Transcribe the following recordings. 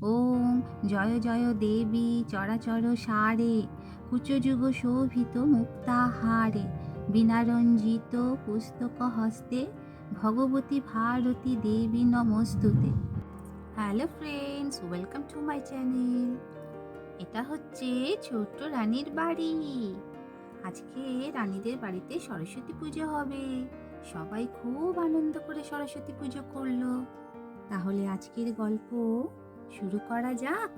ওম জয় জয় দেবী চরাচর সারে কুচযুগ শোভিত মুক্তাহারে বীণারঞ্জিত পুস্তক হস্তে ভগবতী ভারতী দেবী নমস্তুতে। Hello friends, welcome to my channel. এটা হচ্ছে ছোট্ট রানীর বাড়ি। আজকে রানীদের বাড়িতে সরস্বতী পুজো হবে। সবাই খুব আনন্দ করে সরস্বতী পুজো করলো। তাহলে আজকের গল্প শুরু করা যাক।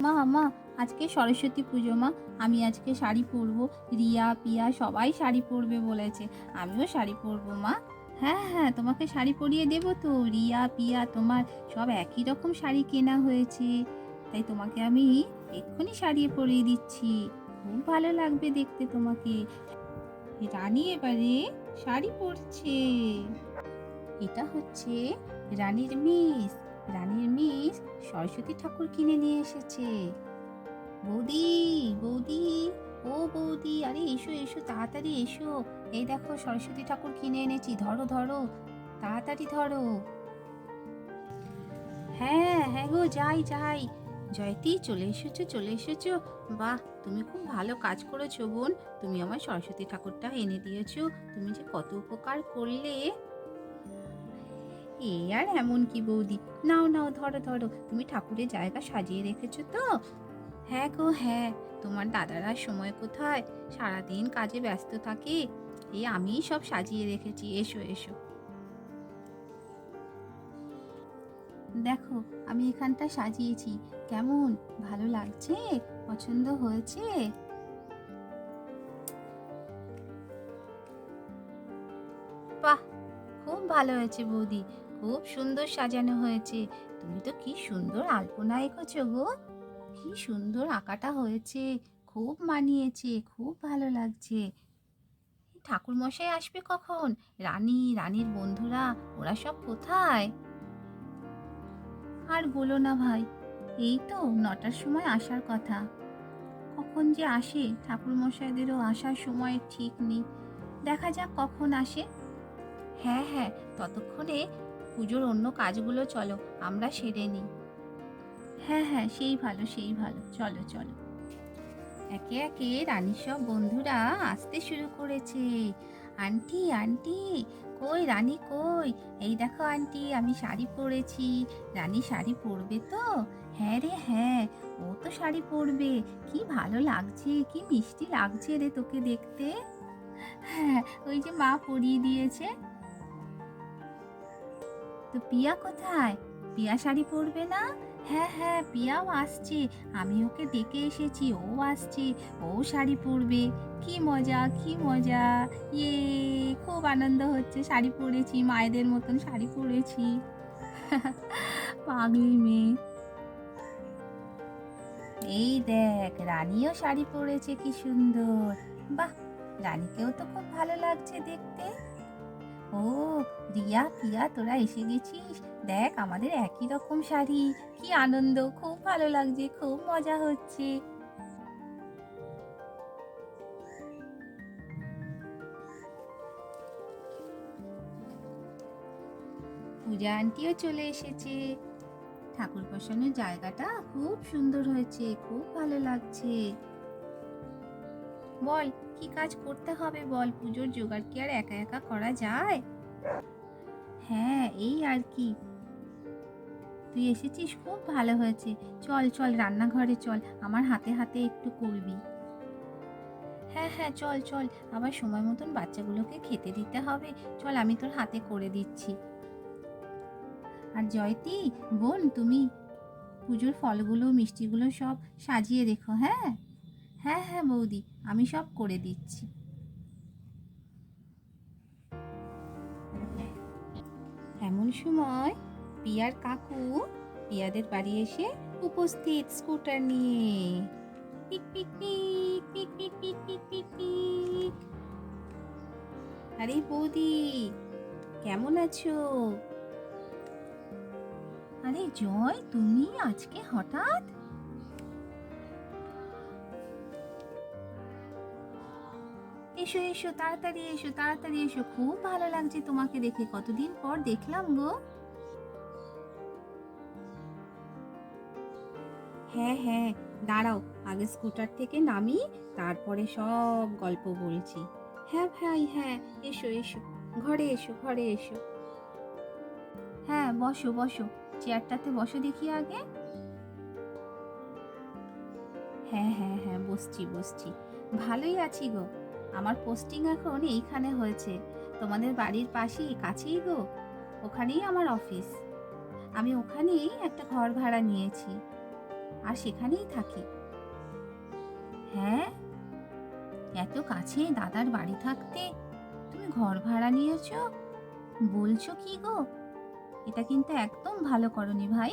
মা মা আজকে সরস্বতী পুজো মা, আমি আজকে শাড়ি পরবো। রিয়া পিয়া সবাই শাড়ি পরবে বলেছে, আমিও শাড়ি পরবো মা। হ্যাঁ হ্যাঁ, তোমাকে শাড়ি পরিয়ে দেবো তো। রিয়া পিয়া তোমার সব একই রকম শাড়ি কেনা হয়েছে, তাই তোমাকে আমি এক্ষুনি শাড়ি পরিয়ে দিচ্ছি। খুব ভালো লাগবে দেখতে তোমাকে। রানী এবারে শাড়ি পরছে। এটা হচ্ছে রানীর মিস। রানীর মিস সরস্বতী ঠাকুর কিনে নিয়ে এসেছে। বৌদি বৌদি, ও বৌদি, আরে এসো এসো, তাড়াতাড়ি এসো। এই দেখো সরস্বতী ঠাকুর কিনে এনেছি, ধরো ধরো, তাড়াতাড়ি ধরো। হ্যাঁ হ্যাঁ গো, যাই যাই। জয়তি, চলে এসেছো চলে এসেছো। বাহ, তুমি খুব ভালো কাজ করেছো বোন। তুমি আমার সরস্বতী ঠাকুরটা এনে দিয়েছো। তুমি যে কত উপকার করলে। এ আর এমন কি বৌদি, নাও নাও, ধরো ধরো। তুমি ঠাকুরের জায়গা সাজিয়ে রেখেছো তো? হ্যাঁ গো হ্যাঁ, তোমার দাদারা সময় কোথায়, সারাদিন কাজে ব্যস্ত থাকে। এই আমিই সব সাজিয়ে রেখেছি, এসো এসো। দেখো, আমি এখানটা সাজিয়েছি, কেমন ভালো লাগছে? পছন্দ হয়েছে? বাহ, খুব ভালো হয়েছে বৌদি, খুব সুন্দর সাজানো হয়েছে। তুমি তো কি সুন্দর আলপনা এঁকেছো গো, কি সুন্দর আঁকাটা হয়েছে। খুব মানিয়েছে, খুব ভালো লাগছে। ঠাকুর মশাই আসবে কখন? রানী, রানীর বন্ধুরা, ওরা সব কোথায়? আর বলো না ভাই, এই তো 9টার সময় আসার কথা। কখন যে আসে, ঠাকুর মশাইদেরও আসার সময় ঠিক নেই। দেখা যাক কখন আসে। হ্যাঁ হ্যাঁ, ততক্ষণে পুজোর অন্য কাজগুলো চলো আমরা সেরে নিই। হ্যাঁ হ্যাঁ, সেই ভালো সেই ভালো, চলো চলো। একে একে রানীর সব বন্ধুরা আসতে শুরু করেছে। আন্টি আন্টি, কই রানী কই? এই দেখো আন্টি, আমি শাড়ি পরেছি। রানী শাড়ি পরবে তো? হ্যাঁ রে হ্যাঁ, ও তো শাড়ি পরবে। কি ভালো লাগছে, কি মিষ্টি লাগছে রে তোকে দেখতে। হ্যাঁ, ওই যে মা পরিয়ে দিয়েছে। তো পিয়া কোথায়? পিয়া শাড়ি পরবে না? হ্যাঁ হ্যাঁ, পিয়াও আসছে। আমি ওকে ডেকে এসেছি, ও আসছে, ও শাড়ি পরবে। কি মজা কি মজা। ইয়ে, খুব আনন্দ হচ্ছে, শাড়ি পরেছি, মায়েদের মতন শাড়ি পরেছি। পাগলি মেয়ে। এই দেখ, রানীও শাড়ি পরেছে, কি সুন্দর। বাহ, রানীকেও তো খুব ভালো লাগছে দেখতে। ও রিয়া পিয়া, তোরা এসে গেছিস। দেখ, আমাদের একই রকম শাড়ি। কি আনন্দ, খুব ভালো লাগছে, খুব মজা হচ্ছে। পূজা আন্টিও চলে এসেছে। ঠাকুর বসানোর জায়গাটা খুব সুন্দর হয়েছে, খুব ভালো লাগছে। বল, কি কাজ করতে হবে বল? পুজোর জোগাড় কি আর একা একা করা যায়? হ্যাঁ, এই আর কি। তুই এসেছিস, খুব ভালো হয়েছে। চল চল, রান্নাঘরে চল, আমার হাতে হাতে একটু করবি। হ্যাঁ হ্যাঁ, চল চল, আবার সময় মতন বাচ্চাগুলোকে খেতে দিতে হবে। চল, আমি তোর হাতে করে দিচ্ছি। আর জয়তি বোন, তুমি পুজোর ফলগুলো মিষ্টিগুলো সব সাজিয়ে রেখো। হ্যাঁ হ্যাঁ হ্যাঁ বৌদি, আমি সব করে দিচ্ছি। এমন সময় পিয়ার কাকু পিয়াদের বাড়ি এসে উপস্থিত, স্কুটার নিয়ে। পিক পিক পিক পিক পিক পিক পিক পিক পিক। আরে বৌদি, কেমন আছো? আরে জয়, তুমি আজকে হঠাৎ? এসো এসো, তাড়াতাড়ি এসো, তাড়াতাড়ি এসো, খুব ভালো লাগছে তোমাকে দেখে, কতদিন পর দেখলাম গো। হ্যাঁ হ্যাঁ, দাঁড়াও, আগে স্কুটার থেকে নামি, তারপরে সব গল্প বলছি। হ্যাঁ ভাই, হ্যাঁ, এসো এসো, ঘরে এসো, ঘরে এসো। হ্যাঁ, বসো বসো, চেয়ারটাতে বসো দেখি আগে। হ্যাঁ হ্যাঁ হ্যাঁ, বসছি বসছি। ভালোই আছি গো। আমার পোস্টিং এখন এইখানে হয়েছে, তোমাদের বাড়ির পাশেই, কাছেই গো। ওখানেই আমার অফিস। আমি ওখানেই একটা ঘর ভাড়া নিয়েছি, আর সেখানেই থাকি। হ্যাঁ, এত কাছে দাদার বাড়ি থাকতে তুমি ঘর ভাড়া নিয়েছো? বলছো কি গো? এটা কিন্তু একদম ভালো করনি ভাই।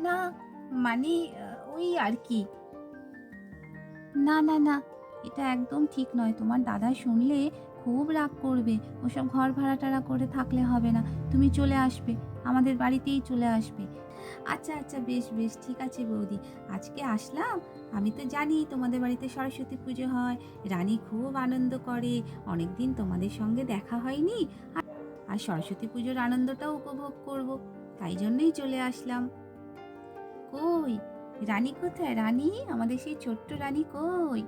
না, মানে ওই আর কি। না না না, এটা একদম ঠিক নয়, তোমার দাদা শুনলে খুব রাগ করবে। ওসব ঘর ভাড়া টাড়া করে থাকলে হবে না, তুমি চলে আসবে, আমাদের বাড়িতেই চলে আসবে। আচ্ছা আচ্ছা, বেশ বেশ, ঠিক আছে বৌদি, আজকে আসলাম। আমি তো জানি তোমাদের বাড়িতে সরস্বতী পুজো হয়, রানী খুব আনন্দ করে, অনেকদিন তোমাদের সঙ্গে দেখা হয়নি, আর সরস্বতী পুজোর আনন্দটাও উপভোগ করব, তাই জন্যই চলে আসলাম। কই, রানী কোথায়? রানী, আমাদের সেই ছোট্ট রানী কই?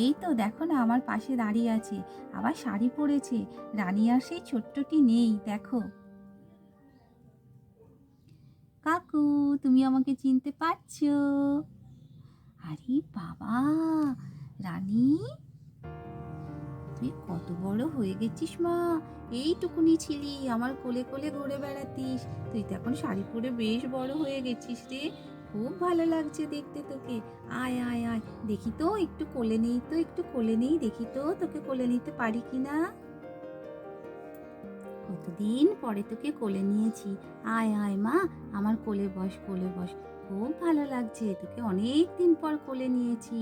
এই তো দেখো না, আমার পাশে দাঁড়িয়ে আছে, আবার শাড়ি পরেছে। রানী আর সেই ছোট্টটি নেই, দেখো। কাকু, তুমি আমাকে চিনতে পারছো? আরে বাবা, রানী, তুই কত বড় হয়ে গেছিস মা। এইটুকুনি ছিলি, আমার কোলে কোলে ঘুরে বেড়াতিস, তুই তো এখন শাড়ি পরে বেশ বড় হয়ে গেছিস রে। খুব ভালো লাগছে দেখতে তোকে। আয় আয় আয়, দেখি তো একটু কোলে নেই, তো একটু কোলে নেই, দেখি তো তোকে কোলে নিতে পারি কিনা। কতদিন পরে তোকে কোলে নিয়েছি। আয় আয় মা, আমার কোলে বস, কোলে বস। খুব ভালো লাগছে, তোকে অনেক দিন পর কোলে নিয়েছি।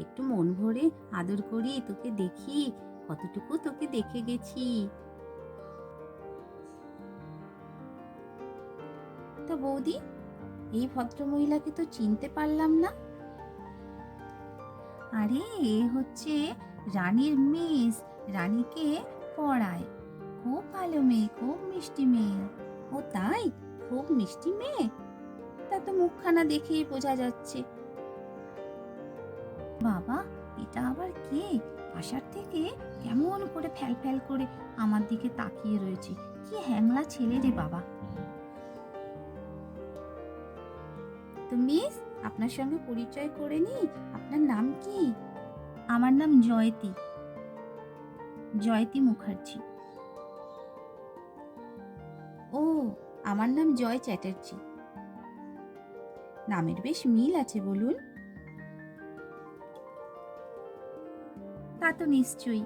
একটু মন ভরে আদর করি, তোকে দেখি, কতটুকু তোকে দেখে গেছি। তা বৌদি, এই ভদ্রমহিলাকে তো চিনতে পারলাম না। আরে, এ হচ্ছে রানীর মিস, রানীকে পড়ায়। খুব ভালো মেয়ে, খুব মিষ্টি মেয়ে। ও তাই? খুব মিষ্টি মেয়ে? তা তো মুখখানা দেখেই বোঝা যাচ্ছে। বাবা, এটা আবার কে? আসার থেকে কেমন করে ফ্যাল ফ্যাল করে আমার দিকে তাকিয়ে রয়েছে, কি হ্যাংলা ছেলে রে বাবা। তো মিস, আপনার সঙ্গে পরিচয় করে নি, আপনার নাম কি? আমার নাম জয়তী, জয়তী মুখার্জি। ও, আমার নাম জয় চ্যাটার্জি। নামের বেশ মিল আছে বলুন। তা তো নিশ্চয়ই।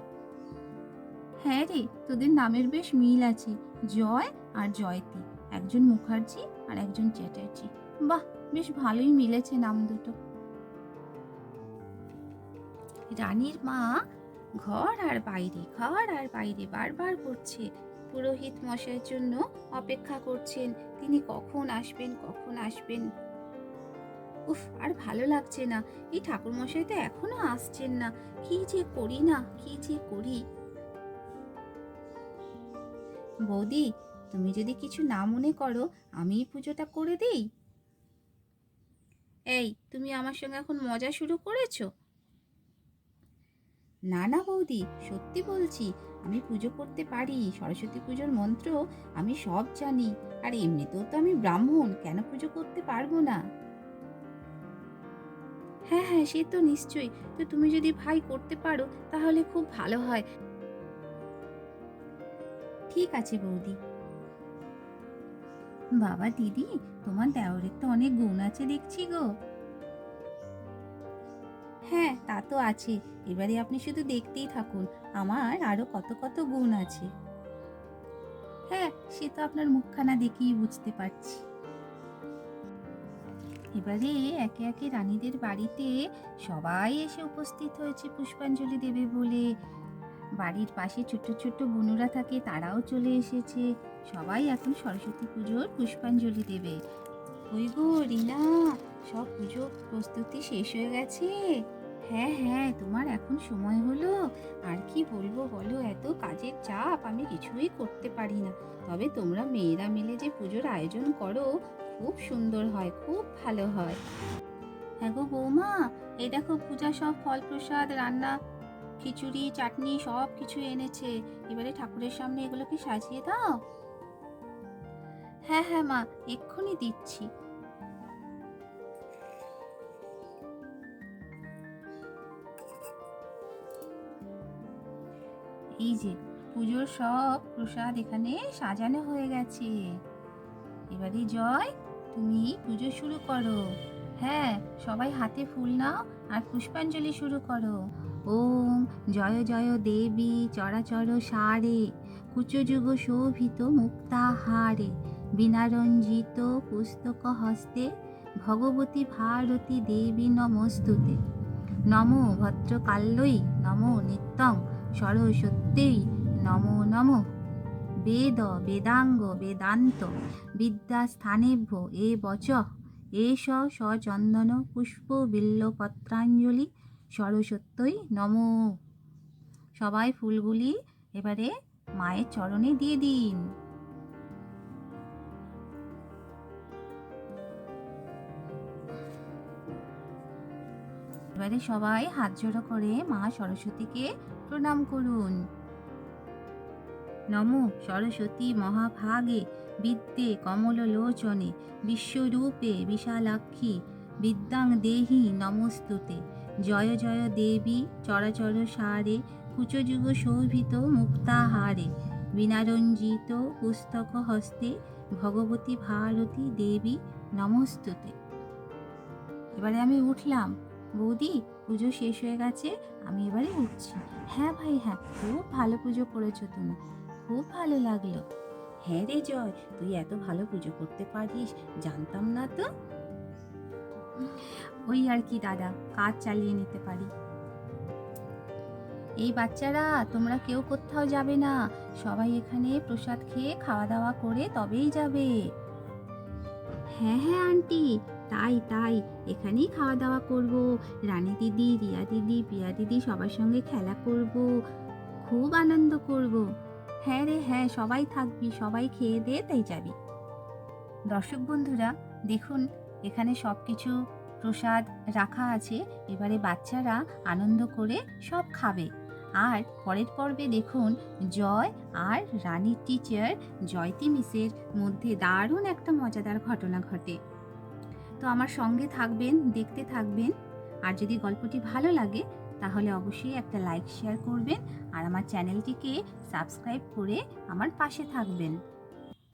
হ্যাঁ রে, তোদের নামের বেশ মিল আছে, জয় আর জয়তী, একজন মুখার্জি আর একজন চ্যাটার্জি। বাহ, বেশ ভালোই মিলেছে নাম দুটো। রানীর মা ঘর আর বাইরে, ঘর আর বাইরে বারবার করছে, পুরোহিত মশাইয়ের জন্য অপেক্ষা করছেন, তিনি কখন আসবেন, কখন আসবেন। উফ, আর ভালো লাগছে না, এই ঠাকুর মশাই তো এখনো আসছেন না, কি যে করি না, কি যে করি। বৌদি, তুমি যদি কিছু না মনে করো, আমি পুজোটা করে দেই। এই, তুমি আমার সঙ্গে এখন মজা শুরু করেছো? না না বৌদি, সত্যি বলছি, আমি পুজো করতে পারি, সরস্বতী পুজোর মন্ত্র আমি সব জানি, আর এমনিতেও তো আমি ব্রাহ্মণ, কেন পুজো করতে পারবো না? হ্যাঁ হ্যাঁ, সে তো নিশ্চয়ই, তো তুমি যদি ভাই করতে পারো তাহলে খুব ভালো হয়। ঠিক আছে বৌদি। বাবা দিদি, তোমার দেওরের তো অনেক গুণ আছে দেখছি গো। হ্যাঁ, তা তো আছে, এবারে আপনি শুধু দেখতেই থাকুন, আমার আরো কত কত গুণ আছে। হ্যাঁ, সে তো আপনার মুখখানা দেখেই বুঝতে পারছি। এবারে একে একে রানীদের বাড়িতে সবাই এসে উপস্থিত হয়েছে পুষ্পাঞ্জলি দেবে বলে। বাড়ির পাশে ছোট্ট ছোট্ট বোনেরা থাকে, তারাও চলে এসেছে। সবাই এখন সরস্বতী পুজোর পুষ্পাঞ্জলি দেবে। ওই গো রিনা, সব পুজো প্রস্তুতি শেষ হয়ে গেছে? হ্যাঁ হ্যাঁ, তোমার এখন সময় হলো? আর কি বলবো বলো, এত কাজের চাপ, আমি কিছুই করতে পারি না। তবে তোমরা মেয়েরা মিলে যে পুজোর আয়োজন করো, খুব সুন্দর হয়, খুব ভালো হয়। হ্যাঁ গো বৌমা, এই দেখো পূজা সব ফল প্রসাদ রান্না, খিচুড়ি চাটনি সব কিছু এনেছে। এবারে ঠাকুরের সামনে এগুলোকে সাজিয়ে দাও। হ্যাঁ হ্যাঁ মা, এক্ষুনি দিচ্ছি। এই যে পুজোর সব প্রসাদ এখানে সাজানো হয়ে গেছে। এবারে জয়, তুমি পুজো শুরু করো। হ্যাঁ, সবাই হাতে ফুল নাও আর পুষ্পাঞ্জলি শুরু করো। ওম জয় জয় দেবী চরাচর সারে, কুচযুগ শোভিত মুক্তাহারে, বিনারঞ্জিত পুস্তক হস্তে, ভগবতী ভারতী দেবী নমস্তুতে। নমো ভদ্রকাল্যই নমো নিত্যং সরস্বত্যৈ নমো নমঃ। বেদ বেদাঙ্গ বেদান্ত বিদ্যাস্থানেভ্য এ বচ, এষ সচন্দন পুষ্প বিল্লপত্রাঞ্জলি সরস্বত্যই নমো। সবাই ফুলগুলি এবারে মায়ের চরণে দিয়ে দিন। এবারে সবাই হাত জোড়ো করে মা সরস্বতীকে প্রণাম করুন। নমো সরস্বতী মহাভাগে বিদ্যে কমললোচনে, বিশ্বরূপে বিশালাক্ষী বিদ্যাং দেহি নমস্তুতে। জয় জয় দেবী চরাচর সারে, কুচযুগ শোভিত মুক্তাহারে, বিনারঞ্জিত পুস্তক হস্তে, ভগবতী ভারতী দেবী নমস্তুতে। এবারে আমি উঠলাম। বৌদি, পুজো শেষ হয়ে গেছে, আমি এবারে উঠছি। হ্যাঁ ভাই হ্যাঁ, খুব ভালো পুজো করেছো তুমি, খুব ভালো লাগলো। হ্যাঁ রে জয়, তুই এত ভালো পুজো করতে পারিস, জানতাম না তো। ওই আর কি দাদা, কাজ চালিয়ে নিতে পারি। এই বাচ্চারা, তোমরা কেউ কোথাও যাবে না, সবাই এখানে প্রসাদ খেয়ে খাওয়া দাওয়া করে তবেই যাবে। হ্যাঁ হ্যাঁ আন্টি, তাই তাই, এখানেই খাওয়া দাওয়া করব। রানী দিদি, রিয়া দিদি, পিয়া দিদি সবার সঙ্গে খেলা করব, খুব আনন্দ করব। হ্যাঁ রে হ্যাঁ, সবাই থাকবি, সবাই খেয়ে দিয়ে তাই যাবি। দর্শক বন্ধুরা, দেখুন এখানে সব কিছু প্রসাদ রাখা আছে। এবারে বাচ্চারা আনন্দ করে সব খাবে। আর পরের পর্বে দেখুন জয় আর রানীর টিচার জয়তী মিসের মধ্যে দারুণ একটা মজাদার ঘটনা ঘটে। তো আমার সঙ্গে থাকবেন, দেখতে থাকবেন। আর যদি গল্পটি ভালো লাগে তাহলে অবশ্যই একটা লাইক শেয়ার করবেন আর আমার চ্যানেলটিকে সাবস্ক্রাইব করে আমার পাশে থাকবেন।